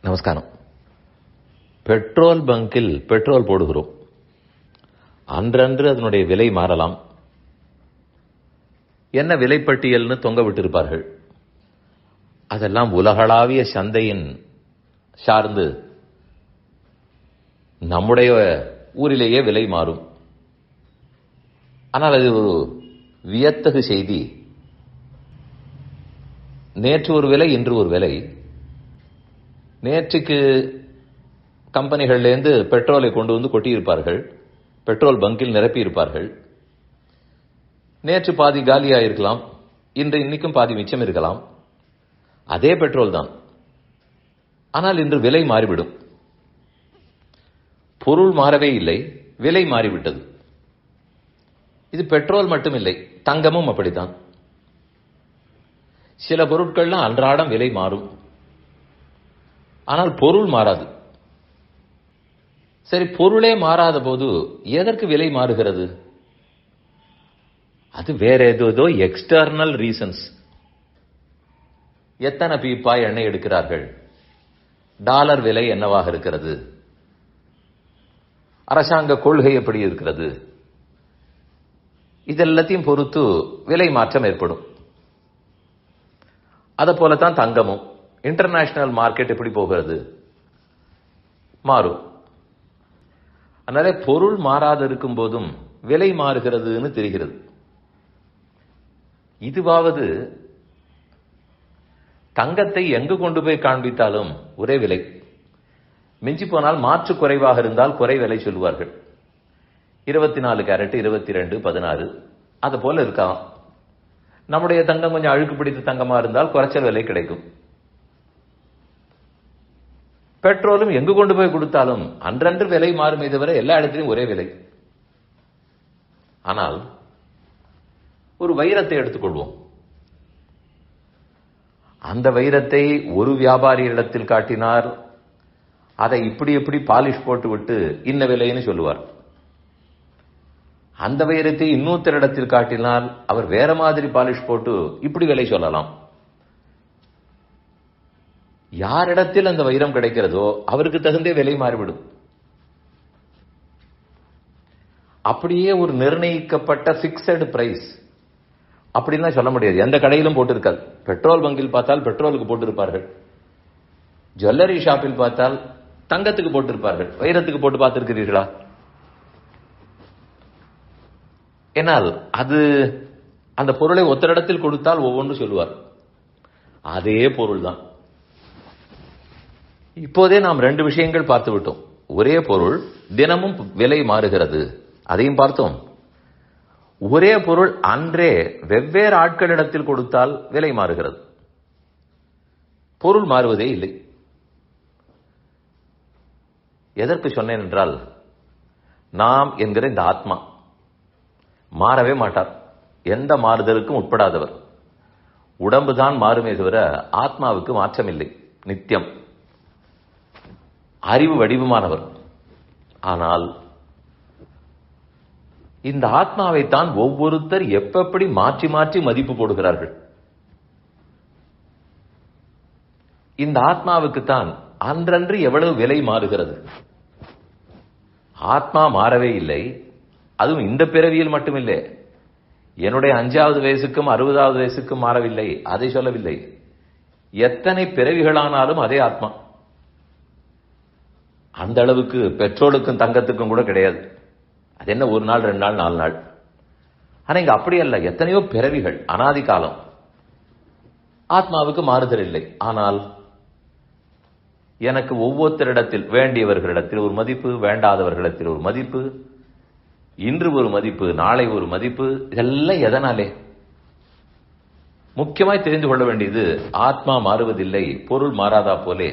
நமஸ்காரம். பெட்ரோல் பங்கில் பெட்ரோல் போடுகிறோம். அன்றன்று அதனுடைய விலை மாறலாம். என்ன விலைப்பட்டியல்னு தொங்க விட்டிருப்பார்கள். அதெல்லாம் உலகளாவிய சந்தையின் சார்ந்து நம்முடைய ஊரிலேயே விலை மாறும். ஆனால் அது ஒரு வியத்தகு செய்தி. நேற்று ஒரு விலை, இன்று ஒரு விலை. நேற்றுக்கு கம்பெனிகள்லேருந்து பெட்ரோலை கொண்டு வந்து கொட்டியிருப்பார்கள், பெட்ரோல் பங்கில் நிரப்பியிருப்பார்கள். நேற்று பாதி காலியாயிருக்கலாம், இன்னைக்கும் பாதி மிச்சம் இருக்கலாம். அதே பெட்ரோல் தான். ஆனால் இன்று விலை மாறிவிடும். பொருள் மாறவே இல்லை, விலை மாறிவிட்டது. இது பெட்ரோல் மட்டும் இல்லை, தங்கமும் அப்படித்தான். சில பொருட்கள்லாம் அன்றாடம் விலை மாறும், ஆனால் பொருள் மாறாது. சரி, பொருளே மாறாத போது எதற்கு விலை மாறுகிறது? அது வேற ஏதோ எக்ஸ்டர்னல் ரீசன்ஸ். எத்தனை பீப்பாய் எண்ணெய் எடுக்கிறார்கள், டாலர் விலை என்னவாக இருக்கிறது, அரசாங்க கொள்கை எப்படி இருக்கிறது, இதெல்லாத்தையும் பொறுத்து விலை மாற்றம் ஏற்படும். அதை போலத்தான் தங்கமும். இன்டர்நேஷனல் மார்க்கெட் எப்படி போகிறது, மாறும். அதனால பொருள் மாறாது இருக்கும் போதும் விலை மாறுகிறதுன்னு தெரிகிறது. இதுவாவது தங்கத்தை எங்கு கொண்டு போய் காண்பித்தாலும் ஒரே விலை. மிஞ்சி போனால் மாற்று குறைவாக இருந்தால் குறை விலை சொல்லுவார்கள். 24 கேரட், 22, 16 அது போல இருக்கலாம். நம்முடைய தங்கம் கொஞ்சம் அழுக்கு பிடித்த தங்கமா இருந்தால் குறைச்சல் விலை கிடைக்கும். பெட்ரோலும் எங்கு கொண்டு போய் கொடுத்தாலும் அன்றன்று விலை மாறுமே தவிர எல்லா இடத்திலும் ஒரே விலை. ஆனால் ஒரு வைரத்தை எடுத்துக்கொள்வோம். அந்த வைரத்தை ஒரு வியாபாரி இடத்தில் காட்டினார், அதை இப்படி பாலிஷ் போட்டு விட்டு இன்ன விலைன்னு சொல்லுவார். அந்த வைரத்தை இன்னொருத்தர் இடத்தில் காட்டினால் அவர் வேற மாதிரி பாலிஷ் போட்டு இப்படி விலை சொல்லலாம். யாரிடத்தில் அந்த வைரம் கிடைக்கிறதோ அவருக்கு தகுந்தே விலை மாறிவிடும். அப்படியே ஒரு நிர்ணயிக்கப்பட்ட பிக்சடு பிரைஸ் அப்படின்னு சொல்ல முடியாது. எந்த கடையிலும் போட்டிருக்காது. பெட்ரோல் பங்கில் பார்த்தால் பெட்ரோலுக்கு போட்டிருப்பார்கள், ஜுவல்லரி ஷாப்பில் பார்த்தால் தங்கத்துக்கு போட்டிருப்பார்கள். வைரத்துக்கு போட்டு பார்த்திருக்கிறீர்களா? ஏனால் அது அந்த பொருளை ஒத்தரிடத்தில் கொடுத்தால் ஒவ்வொன்று சொல்லுவார். அதே பொருள் தான். இப்போதே நாம் 2 விஷயங்கள் பார்த்து விட்டோம். ஒரே பொருள் தினமும் விலை மாறுகிறது, அதையும் பார்த்தோம். ஒரே பொருள் அன்றே வெவ்வேறு ஆட்களிடத்தில் கொடுத்தால் விலை மாறுகிறது. பொருள் மாறுவதே இல்லை. எதற்கு சொன்னேன் என்றால், நாம் என்கிற இந்த ஆத்மா மாறவே மாட்டார். எந்த மாறுதலுக்கும் உட்படாதவர். உடம்பு தான் மாறுமே தவிர ஆத்மாவுக்கு மாற்றம் இல்லை, நித்தியம். அறிவு வடிவமானவர். ஆனால் இந்த ஆத்மாவைத்தான் ஒவ்வொருத்தர் எப்படி மாற்றி மாற்றி மதிப்பு போடுகிறார்கள். இந்த ஆத்மாவுக்குத்தான் அன்றன்று எவ்வளவு விலை மாறுகிறது. ஆத்மா மாறவே இல்லை. அதுவும் இந்த பிறவியில் மட்டுமில்லை. என்னுடைய 5வது வயசுக்கும் 60வது வயசுக்கும் மாறவில்லை, அதை சொல்லவில்லை. எத்தனை பிறவிகளானாலும் அதே ஆத்மா. அந்த அளவுக்கு பெட்ரோலுக்கும் தங்கத்துக்கும் கூட கிடையாது. அது என்ன 1 நாள், 2 நாள், 4 நாள். ஆனா இங்க அப்படி அல்ல. எத்தனையோ பிறவிகள், அனாதி காலம். ஆத்மாவுக்கு மாறுதல் இல்லை. ஆனால் எனக்கு ஒவ்வொருத்தரிடத்தில், வேண்டியவர்களிடத்தில் ஒரு மதிப்பு, வேண்டாதவர்களிடத்தில் ஒரு மதிப்பு, இன்று ஒரு மதிப்பு, நாளை ஒரு மதிப்பு. இதெல்லாம் எதனாலே? முக்கியமாய் தெரிந்து கொள்ள வேண்டியது, ஆத்மா மாறுவதில்லை, பொருள் மாறாதா போலே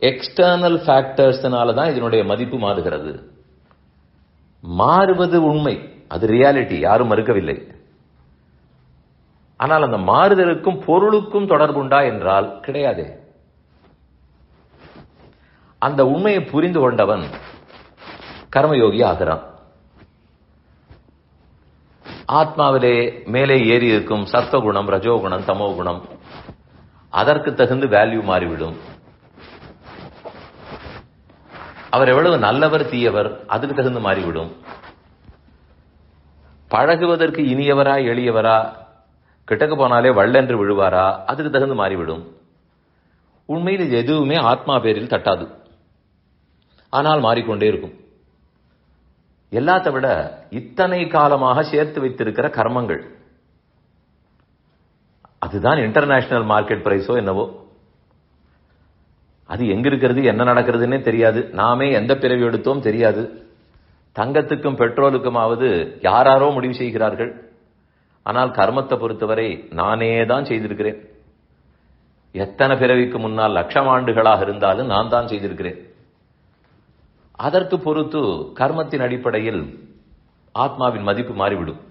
எக்ஸ்டர்னல் ஃபேக்டர்ஸ்னால தான் இதனுடைய மதிப்பு மாறுகிறது. மாறுவது உண்மை, அது ரியாலிட்டி, யாரும் மறுக்கவில்லை. ஆனால் அந்த மாறுதலுக்கும் பொருளுக்கும் தொடர்புண்டா என்றால் கிடையாதே. அந்த உண்மையை புரிந்து கொண்டவன் கர்மயோகி ஆகிறான். ஆத்மாவிலே மேலே ஏறி இருக்கும் சத்வகுணம், ரஜோகுணம், தமோகுணம், அதற்கு தகுந்து வேல்யூ மாறிவிடும். அவர் எவ்வளவு நல்லவர் தீயவர் அதுக்கு தகுந்து மாறிவிடும். பழகுவதற்கு இனியவரா எளியவரா, கிட்டக்கு போனாலே வள்ளென்று விழுவாரா, அதுக்கு தகுந்து மாறிவிடும். உண்மையில் இது எதுவுமே ஆத்மா பேரில் தட்டாது, ஆனால் மாறிக்கொண்டே இருக்கும். எல்லாத்த விட இத்தனை காலமாக சேர்த்து வைத்திருக்கிற கர்மங்கள், அதுதான் இன்டர்நேஷனல் மார்க்கெட் பிரைஸோ என்னவோ. அது எங்க இருக்கிறது, என்ன நடக்கிறதுன்னே தெரியாது. நாமே எந்த பிறவி எடுத்தோம் தெரியாது. தங்கத்துக்கும் பெட்ரோலுக்குமாவது யாராரோ முடிவு செய்கிறார்கள். ஆனால் கர்மத்தை பொறுத்தவரை நானே தான் செய்திருக்கிறேன். எத்தனை பிறவிக்கு முன்னால் லட்சம் ஆண்டுகளாக இருந்தாலும் நான் தான் செய்திருக்கிறேன். அதற்கு பொறுத்து கர்மத்தின் அடிப்படையில் ஆத்மாவின் மதிப்பு மாறிவிடும்.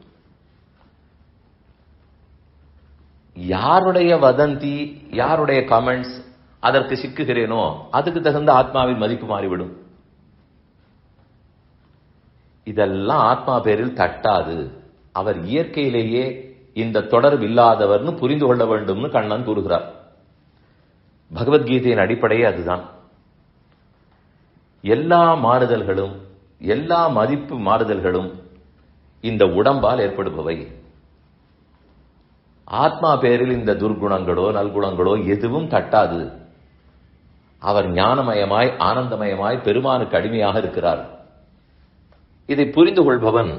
யாருடைய வதந்தி, யாருடைய கமெண்ட்ஸ் அதற்கு சிக்குகிறேனோ அதுக்கு தகுந்த ஆத்மாவின் மதிப்பு மாறிவிடும். இதெல்லாம் ஆத்மா பேரில் தட்டாது. அவர் இயற்கையிலேயே இந்த தொடர்பு இல்லாதவர்னு புரிந்து கொள்ள வேண்டும்னு கண்ணன் கூறுகிறார். பகவத்கீதையின் அடிப்படையே அதுதான். எல்லா மாறுதல்களும், எல்லா மதிப்பு மாறுதல்களும் இந்த உடம்பால் ஏற்படுபவை. ஆத்மா பேரில் இந்த துர்குணங்களோ நல்குணங்களோ எதுவும் தட்டாது. அவர் ஞானமயமாய் ஆனந்தமயமாய் பெருமானுக்கு அடிமையாக இருக்கிறார். இதை புரிந்து கொள்பவன்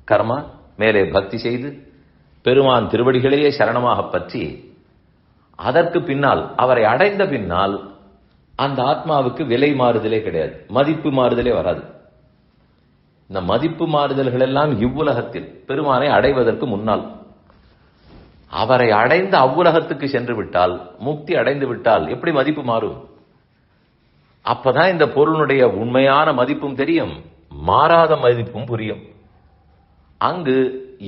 கர்மா மேலே பக்தி செய்து பெருமான் திருவடிகளையே சரணமாக பற்றி அதற்கு பின்னால் அவரை அடைந்த பின்னால் அந்த ஆத்மாவுக்கு விலை மாறுதலே கிடையாது, மதிப்பு மாறுதலே வராது. இந்த மதிப்பு மாறுதல்கள் எல்லாம் இவ்வுலகத்தில் பெருமானை அடைவதற்கு முன்னால். அவரை அடைந்த அவ்வுலகத்துக்கு சென்று விட்டால், முக்தி அடைந்து விட்டால் எப்படி மதிப்பு மாறும்? அப்பதான் இந்த பொருளுடைய உண்மையான மதிப்பும் தெரியும், மாறாத மதிப்பும் புரியும். அங்கு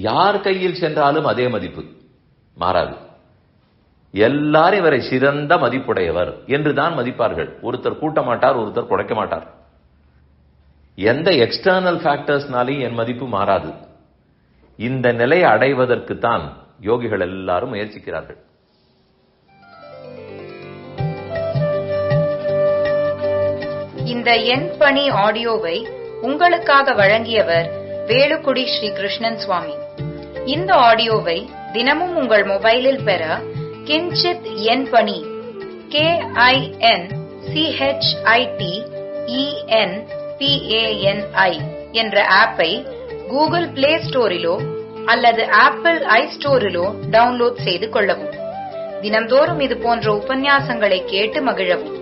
யார் கையில் சென்றாலும் அதே மதிப்பு மாறாது. எல்லாரும் இவரை சிறந்த மதிப்புடையவர் என்றுதான் மதிப்பார்கள். ஒருத்தர் கூட்ட மாட்டார், ஒருத்தர் குறைக்க மாட்டார். எந்த எக்ஸ்டர்னல் ஃபேக்டர்ஸ்னாலையும் என் மதிப்பு மாறாது. இந்த நிலையை அடைவதற்கு தான் யோகிகள் எல்லாரும் முயற்சிக்கிறார்கள். இந்த என் பணி ஆடியோவை உங்களுக்காக வழங்கியவர் வேலுக்குடி ஸ்ரீ கிருஷ்ணன் சுவாமி. இந்த ஆடியோவை தினமும் உங்கள் மொபைலில் பெற கிஞ்சித் என் பணி KINCHITENPANI என்ற ஆப்பை கூகுள் பிளே ஸ்டோரிலோ அல்லது ஆப்பிள் ஐஸ்டோரிலோ டவுன்லோட் செய்து கொள்ளவும். தினம்தோறும் இது போன்ற உபன்யாசங்களை கேட்டு மகிழவும்.